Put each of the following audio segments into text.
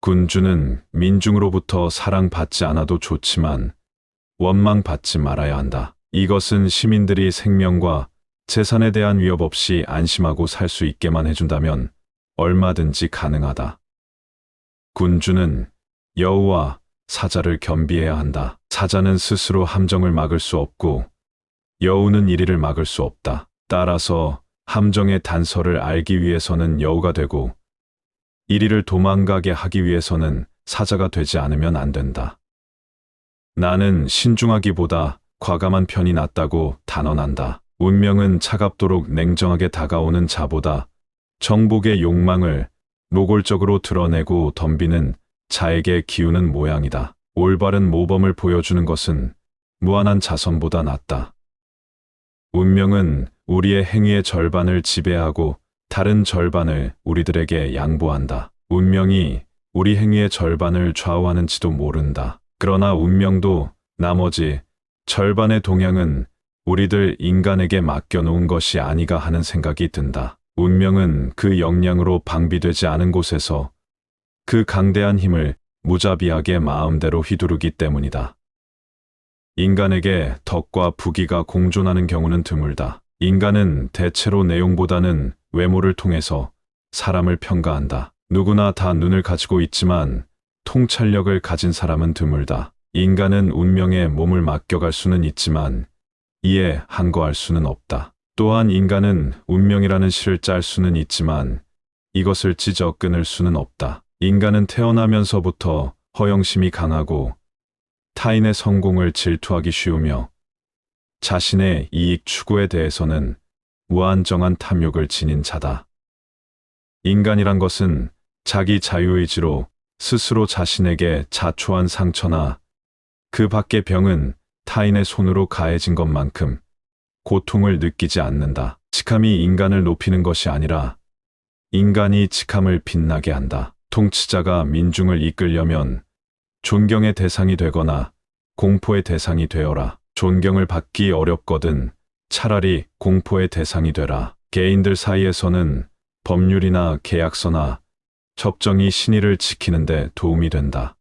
군주는 민중으로부터 사랑받지 않아도 좋지만 원망받지 말아야 한다. 이것은 시민들이 생명과 재산에 대한 위협 없이 안심하고 살 수 있게만 해준다면 얼마든지 가능하다. 군주는 여우와 사자를 겸비해야 한다. 사자는 스스로 함정을 막을 수 없고 여우는 이리를 막을 수 없다. 따라서 함정의 단서를 알기 위해서는 여우가 되고 이리를 도망가게 하기 위해서는 사자가 되지 않으면 안 된다. 나는 신중하기보다 과감한 편이 낫다고 단언한다. 운명은 차갑도록 냉정하게 다가오는 자보다 정복의 욕망을 노골적으로 드러내고 덤비는 자에게 기우는 모양이다. 올바른 모범을 보여주는 것은 무한한 자선보다 낫다. 운명은 우리의 행위의 절반을 지배하고 다른 절반을 우리들에게 양보한다. 운명이 우리 행위의 절반을 좌우하는지도 모른다. 그러나 운명도 나머지 절반의 동향은 우리들 인간에게 맡겨놓은 것이 아니가 하는 생각이 든다. 운명은 그 역량으로 방비되지 않은 곳에서 그 강대한 힘을 무자비하게 마음대로 휘두르기 때문이다. 인간에게 덕과 부귀가 공존하는 경우는 드물다. 인간은 대체로 내용보다는 외모를 통해서 사람을 평가한다. 누구나 다 눈을 가지고 있지만 통찰력을 가진 사람은 드물다. 인간은 운명에 몸을 맡겨갈 수는 있지만 이에 항거할 수는 없다. 또한 인간은 운명이라는 실을 짤 수는 있지만 이것을 찢어 끊을 수는 없다. 인간은 태어나면서부터 허영심이 강하고 타인의 성공을 질투하기 쉬우며 자신의 이익 추구에 대해서는 무한정한 탐욕을 지닌 자다. 인간이란 것은 자기 자유의지로 스스로 자신에게 자초한 상처나 그 밖의 병은 타인의 손으로 가해진 것만큼 고통을 느끼지 않는다. 직함이 인간을 높이는 것이 아니라 인간이 직함을 빛나게 한다. 통치자가 민중을 이끌려면 존경의 대상이 되거나 공포의 대상이 되어라. 존경을 받기 어렵거든 차라리 공포의 대상이 되라. 개인들 사이에서는 법률이나 계약서나 접정이 신의를 지키는 데 도움이 된다.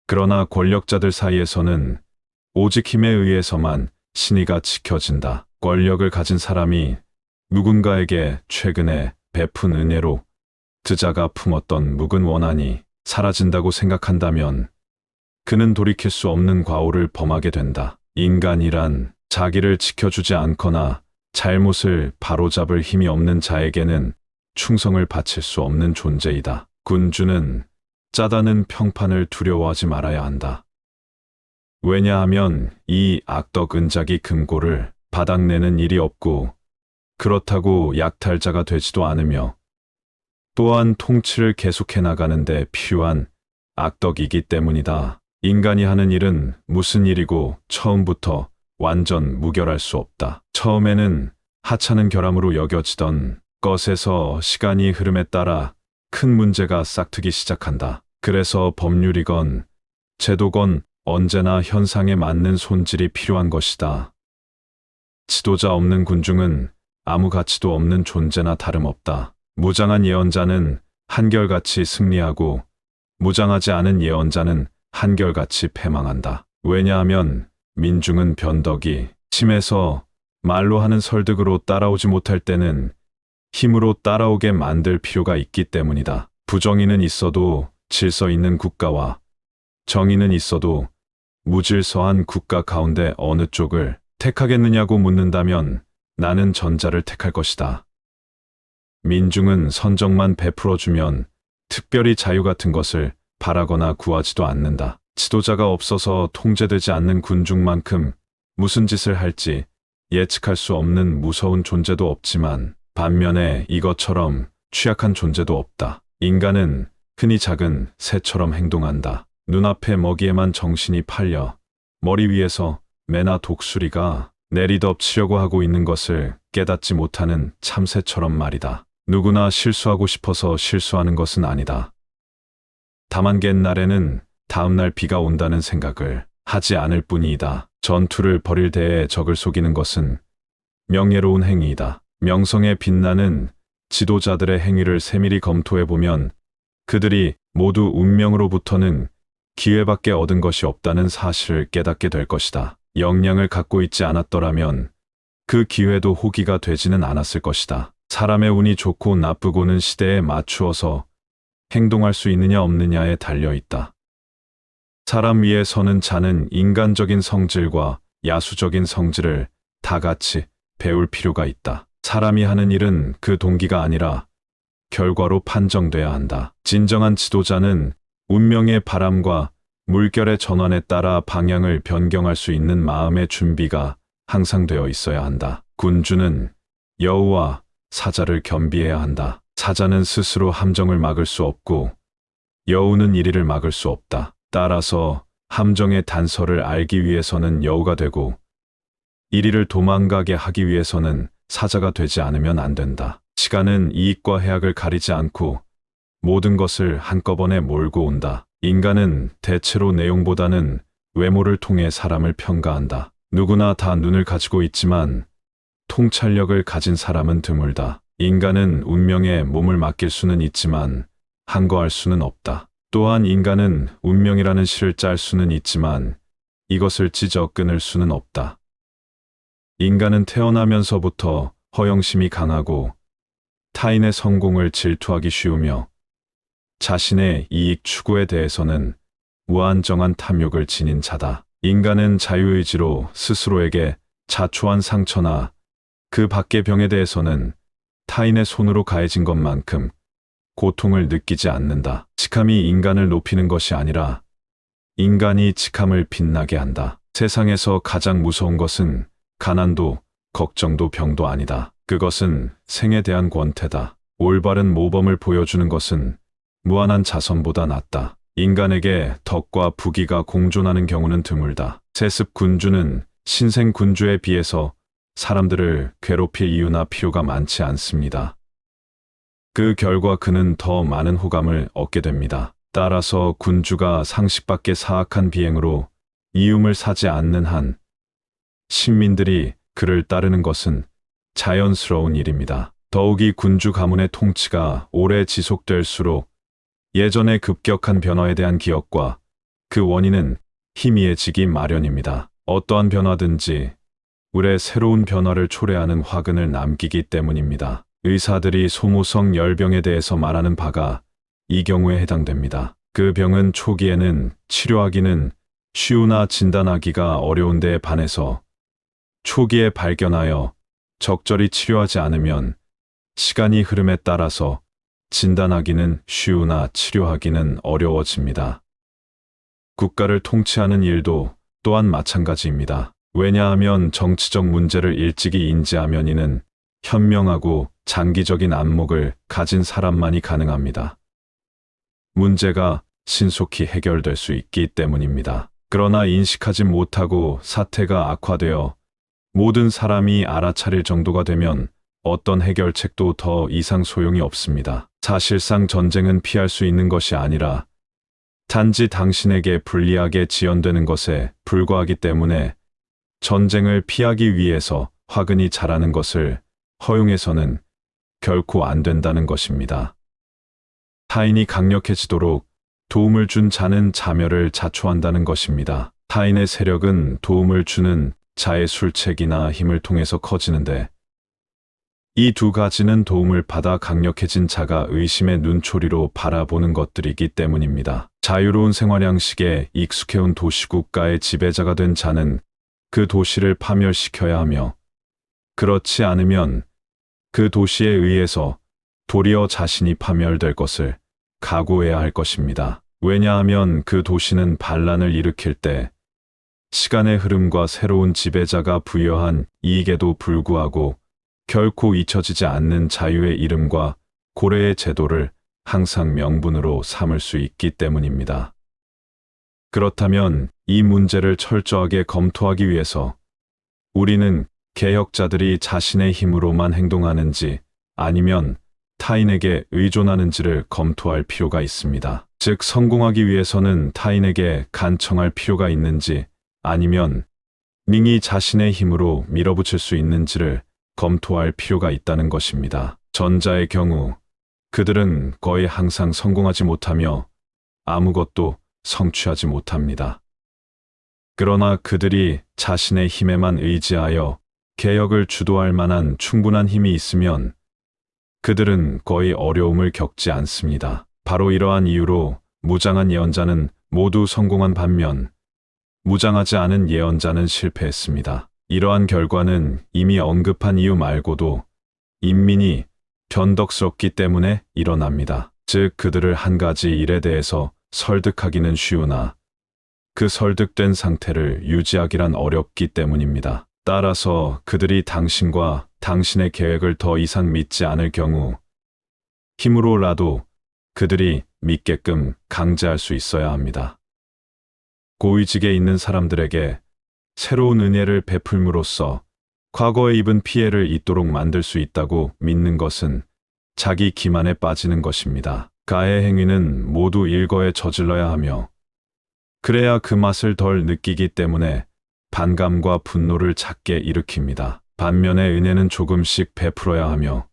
그러나 권력자들 사이에서는 오직 힘에 의해서만 신의가 지켜진다. 권력을 가진 사람이 누군가에게 최근에 베푼 은혜로 그자가 품었던 묵은 원한이 사라진다고 생각한다면 그는 돌이킬 수 없는 과오를 범하게 된다. 인간이란 자기를 지켜주지 않거나 잘못을 바로잡을 힘이 없는 자에게는 충성을 바칠 수 없는 존재이다. 군주는 짜다는 평판을 두려워하지 말아야 한다. 왜냐하면 이 악덕 은작이 금고를 바닥내는 일이 없고 그렇다고 약탈자가 되지도 않으며 또한 통치를 계속해 나가는 데 필요한 악덕이기 때문이다. 인간이 하는 일은 무슨 일이고 처음부터 완전 무결할 수 없다. 처음에는 하찮은 결함으로 여겨지던 것에서 시간이 흐름에 따라 큰 문제가 싹트기 시작한다. 그래서 법률이건 제도건 언제나 현상에 맞는 손질이 필요한 것이다. 지도자 없는 군중은 아무 가치도 없는 존재나 다름없다. 무장한 예언자는 한결같이 승리하고 무장하지 않은 예언자는 한결같이 패망한다. 왜냐하면 민중은 변덕이 심해서 말로 하는 설득으로 따라오지 못할 때는 힘으로 따라오게 만들 필요가 있기 때문이다. 부정의는 있어도 질서 있는 국가와 정의는 있어도 무질서한 국가 가운데 어느 쪽을 택하겠느냐고 묻는다면 나는 전자를 택할 것이다. 민중은 선정만 베풀어주면 특별히 자유 같은 것을 바라거나 구하지도 않는다. 지도자가 없어서 통제되지 않는 군중만큼 무슨 짓을 할지 예측할 수 없는 무서운 존재도 없지만 반면에 이것처럼 취약한 존재도 없다. 인간은 흔히 작은 새처럼 행동한다. 눈앞의 먹이에만 정신이 팔려 머리 위에서 매나 독수리가 내리덮치려고 하고 있는 것을 깨닫지 못하는 참새처럼 말이다. 누구나 실수하고 싶어서 실수하는 것은 아니다. 다만 옛날에는 다음날 비가 온다는 생각을 하지 않을 뿐이다. 전투를 벌일 때에 적을 속이는 것은 명예로운 행위이다. 명성에 빛나는 지도자들의 행위를 세밀히 검토해보면 그들이 모두 운명으로부터는 기회밖에 얻은 것이 없다는 사실을 깨닫게 될 것이다. 역량을 갖고 있지 않았더라면 그 기회도 호기가 되지는 않았을 것이다. 사람의 운이 좋고 나쁘고는 시대에 맞추어서 행동할 수 있느냐 없느냐에 달려 있다. 사람 위에 서는 자는 인간적인 성질과 야수적인 성질을 다 같이 배울 필요가 있다. 사람이 하는 일은 그 동기가 아니라 결과로 판정돼야 한다. 진정한 지도자는 운명의 바람과 물결의 전환에 따라 방향을 변경할 수 있는 마음의 준비가 항상 되어 있어야 한다. 군주는 여우와 사자를 겸비해야 한다. 사자는 스스로 함정을 막을 수 없고 여우는 이리를 막을 수 없다. 따라서 함정의 단서를 알기 위해서는 여우가 되고 이리를 도망가게 하기 위해서는 사자가 되지 않으면 안 된다. 시간은 이익과 해악을 가리지 않고 모든 것을 한꺼번에 몰고 온다. 인간은 대체로 내용보다는 외모를 통해 사람을 평가한다. 누구나 다 눈을 가지고 있지만 통찰력을 가진 사람은 드물다. 인간은 운명에 몸을 맡길 수는 있지만 항거할 수는 없다. 또한 인간은 운명이라는 실을 짤 수는 있지만 이것을 찢어 끊을 수는 없다. 인간은 태어나면서부터 허영심이 강하고 타인의 성공을 질투하기 쉬우며 자신의 이익 추구에 대해서는 무한정한 탐욕을 지닌 자다. 인간은 자유의지로 스스로에게 자초한 상처나 그 밖의 병에 대해서는 타인의 손으로 가해진 것만큼 고통을 느끼지 않는다. 직함이 인간을 높이는 것이 아니라 인간이 직함을 빛나게 한다. 세상에서 가장 무서운 것은 가난도 걱정도 병도 아니다. 그것은 생에 대한 권태다. 올바른 모범을 보여주는 것은 무한한 자선보다 낫다. 인간에게 덕과 부귀가 공존하는 경우는 드물다. 세습 군주는 신생 군주에 비해서 사람들을 괴롭힐 이유나 필요가 많지 않습니다. 그 결과 그는 더 많은 호감을 얻게 됩니다. 따라서 군주가 상식밖의 사악한 비행으로 이움을 사지 않는 한 신민들이 그를 따르는 것은 자연스러운 일입니다. 더욱이 군주 가문의 통치가 오래 지속될수록 예전의 급격한 변화에 대한 기억과 그 원인은 희미해지기 마련입니다. 어떠한 변화든지 을의 새로운 변화를 초래하는 화근을 남기기 때문입니다. 의사들이 소모성 열병에 대해서 말하는 바가 이 경우에 해당됩니다. 그 병은 초기에는 치료하기는 쉬우나 진단하기가 어려운 데에 반해서 초기에 발견하여 적절히 치료하지 않으면 시간이 흐름에 따라서 진단하기는 쉬우나 치료하기는 어려워집니다. 국가를 통치하는 일도 또한 마찬가지입니다. 왜냐하면 정치적 문제를 일찍이 인지하면 이는 현명하고 장기적인 안목을 가진 사람만이 가능합니다. 문제가 신속히 해결될 수 있기 때문입니다. 그러나 인식하지 못하고 사태가 악화되어 모든 사람이 알아차릴 정도가 되면 어떤 해결책도 더 이상 소용이 없습니다. 사실상 전쟁은 피할 수 있는 것이 아니라 단지 당신에게 불리하게 지연되는 것에 불과하기 때문에 전쟁을 피하기 위해서 화근이 자라는 것을 허용해서는 결코 안 된다는 것입니다. 타인이 강력해지도록 도움을 준 자는 자멸을 자초한다는 것입니다. 타인의 세력은 도움을 주는 자의 술책이나 힘을 통해서 커지는데 이 두 가지는 도움을 받아 강력해진 자가 의심의 눈초리로 바라보는 것들이기 때문입니다. 자유로운 생활 양식에 익숙해온 도시국가의 지배자가 된 자는 그 도시를 파멸시켜야 하며 그렇지 않으면 그 도시에 의해서 도리어 자신이 파멸될 것을 각오해야 할 것입니다. 왜냐하면 그 도시는 반란을 일으킬 때 시간의 흐름과 새로운 지배자가 부여한 이익에도 불구하고 결코 잊혀지지 않는 자유의 이름과 고래의 제도를 항상 명분으로 삼을 수 있기 때문입니다. 그렇다면 이 문제를 철저하게 검토하기 위해서 우리는 개혁자들이 자신의 힘으로만 행동하는지 아니면 타인에게 의존하는지를 검토할 필요가 있습니다. 즉, 성공하기 위해서는 타인에게 간청할 필요가 있는지 아니면 능히 자신의 힘으로 밀어붙일 수 있는지를 검토할 필요가 있다는 것입니다. 전자의 경우 그들은 거의 항상 성공하지 못하며 아무것도 성취하지 못합니다. 그러나 그들이 자신의 힘에만 의지하여 개혁을 주도할 만한 충분한 힘이 있으면 그들은 거의 어려움을 겪지 않습니다. 바로 이러한 이유로 무장한 예언자는 모두 성공한 반면 무장하지 않은 예언자는 실패했습니다. 이러한 결과는 이미 언급한 이유 말고도 인민이 변덕스럽기 때문에 일어납니다. 즉 그들을 한 가지 일에 대해서 설득하기는 쉬우나 그 설득된 상태를 유지하기란 어렵기 때문입니다. 따라서 그들이 당신과 당신의 계획을 더 이상 믿지 않을 경우 힘으로라도 그들이 믿게끔 강제할 수 있어야 합니다. 고위직에 있는 사람들에게 새로운 은혜를 베풀므로써 과거에 입은 피해를 잊도록 만들 수 있다고 믿는 것은 자기 기만에 빠지는 것입니다. 가해 행위는 모두 일거에 저질러야 하며 그래야 그 맛을 덜 느끼기 때문에 반감과 분노를 작게 일으킵니다. 반면에 은혜는 조금씩 베풀어야 하며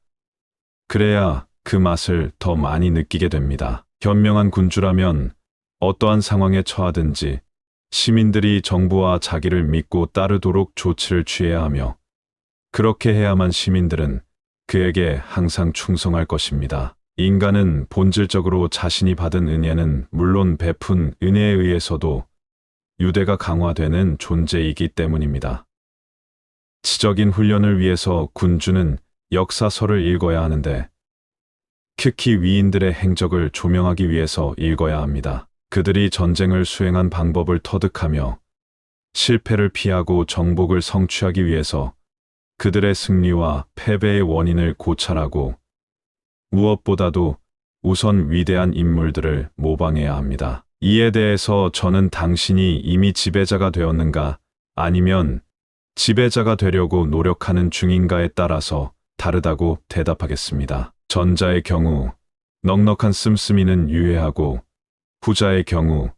그래야 그 맛을 더 많이 느끼게 됩니다. 현명한 군주라면 어떠한 상황에 처하든지 시민들이 정부와 자기를 믿고 따르도록 조치를 취해야 하며 그렇게 해야만 시민들은 그에게 항상 충성할 것입니다. 인간은 본질적으로 자신이 받은 은혜는 물론 베푼 은혜에 의해서도 유대가 강화되는 존재이기 때문입니다. 지적인 훈련을 위해서 군주는 역사서를 읽어야 하는데 특히 위인들의 행적을 조명하기 위해서 읽어야 합니다. 그들이 전쟁을 수행한 방법을 터득하며 실패를 피하고 정복을 성취하기 위해서 그들의 승리와 패배의 원인을 고찰하고 무엇보다도 우선 위대한 인물들을 모방해야 합니다. 이에 대해서 저는 당신이 이미 지배자가 되었는가 아니면 지배자가 되려고 노력하는 중인가에 따라서 다르다고 대답하겠습니다. 전자의 경우 넉넉한 씀씀이는 유해하고 후자의 경우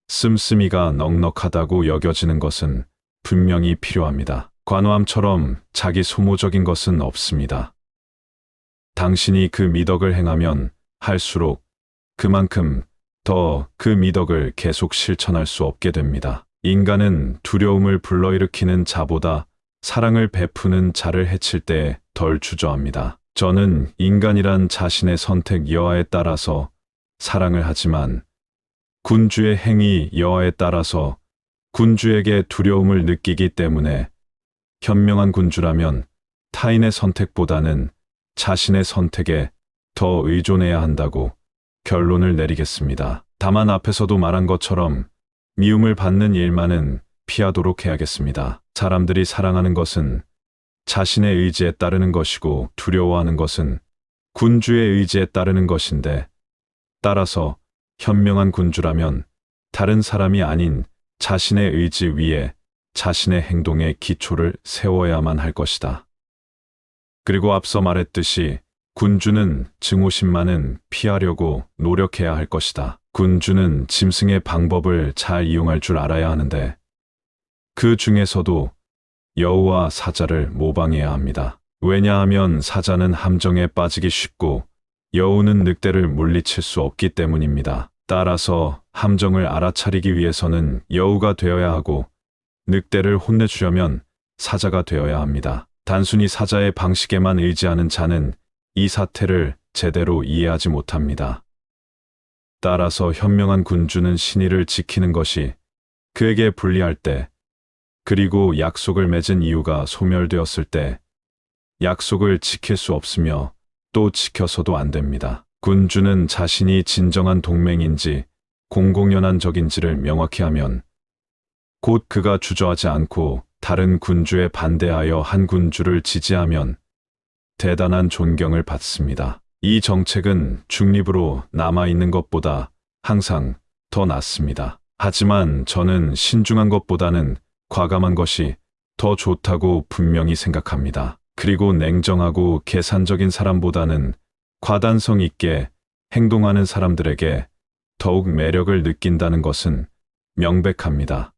씀씀이가 넉넉하다고 여겨지는 것은 분명히 필요합니다. 관호함처럼 자기 소모적인 것은 없습니다. 당신이 그 미덕을 행하면 할수록 그만큼 더 그 미덕을 계속 실천할 수 없게 됩니다. 인간은 두려움을 불러일으키는 자보다 사랑을 베푸는 자를 해칠 때에 덜 주저합니다. 저는 인간이란 자신의 선택 여하에 따라서 사랑을 하지만 군주의 행위 여하에 따라서 군주에게 두려움을 느끼기 때문에 현명한 군주라면 타인의 선택보다는 자신의 선택에 더 의존해야 한다고 결론을 내리겠습니다. 다만 앞에서도 말한 것처럼 미움을 받는 일만은 피하도록 해야겠습니다. 사람들이 사랑하는 것은 자신의 의지에 따르는 것이고 두려워하는 것은 군주의 의지에 따르는 것인데 따라서 현명한 군주라면 다른 사람이 아닌 자신의 의지 위에 자신의 행동의 기초를 세워야만 할 것이다. 그리고 앞서 말했듯이 군주는 증오심만은 피하려고 노력해야 할 것이다. 군주는 짐승의 방법을 잘 이용할 줄 알아야 하는데 그 중에서도 여우와 사자를 모방해야 합니다. 왜냐하면 사자는 함정에 빠지기 쉽고 여우는 늑대를 물리칠 수 없기 때문입니다. 따라서 함정을 알아차리기 위해서는 여우가 되어야 하고 늑대를 혼내주려면 사자가 되어야 합니다. 단순히 사자의 방식에만 의지하는 자는 이 사태를 제대로 이해하지 못합니다. 따라서 현명한 군주는 신의를 지키는 것이 그에게 불리할 때, 그리고 약속을 맺은 이유가 소멸되었을 때 약속을 지킬 수 없으며 또 지켜서도 안 됩니다. 군주는 자신이 진정한 동맹인지 공공연한적인지를 명확히 하면 곧 그가 주저하지 않고 다른 군주에 반대하여 한 군주를 지지하면 대단한 존경을 받습니다. 이 정책은 중립으로 남아있는 것보다 항상 더 낫습니다. 하지만 저는 신중한 것보다는 과감한 것이 더 좋다고 분명히 생각합니다. 그리고 냉정하고 계산적인 사람보다는 과단성 있게 행동하는 사람들에게 더욱 매력을 느낀다는 것은 명백합니다.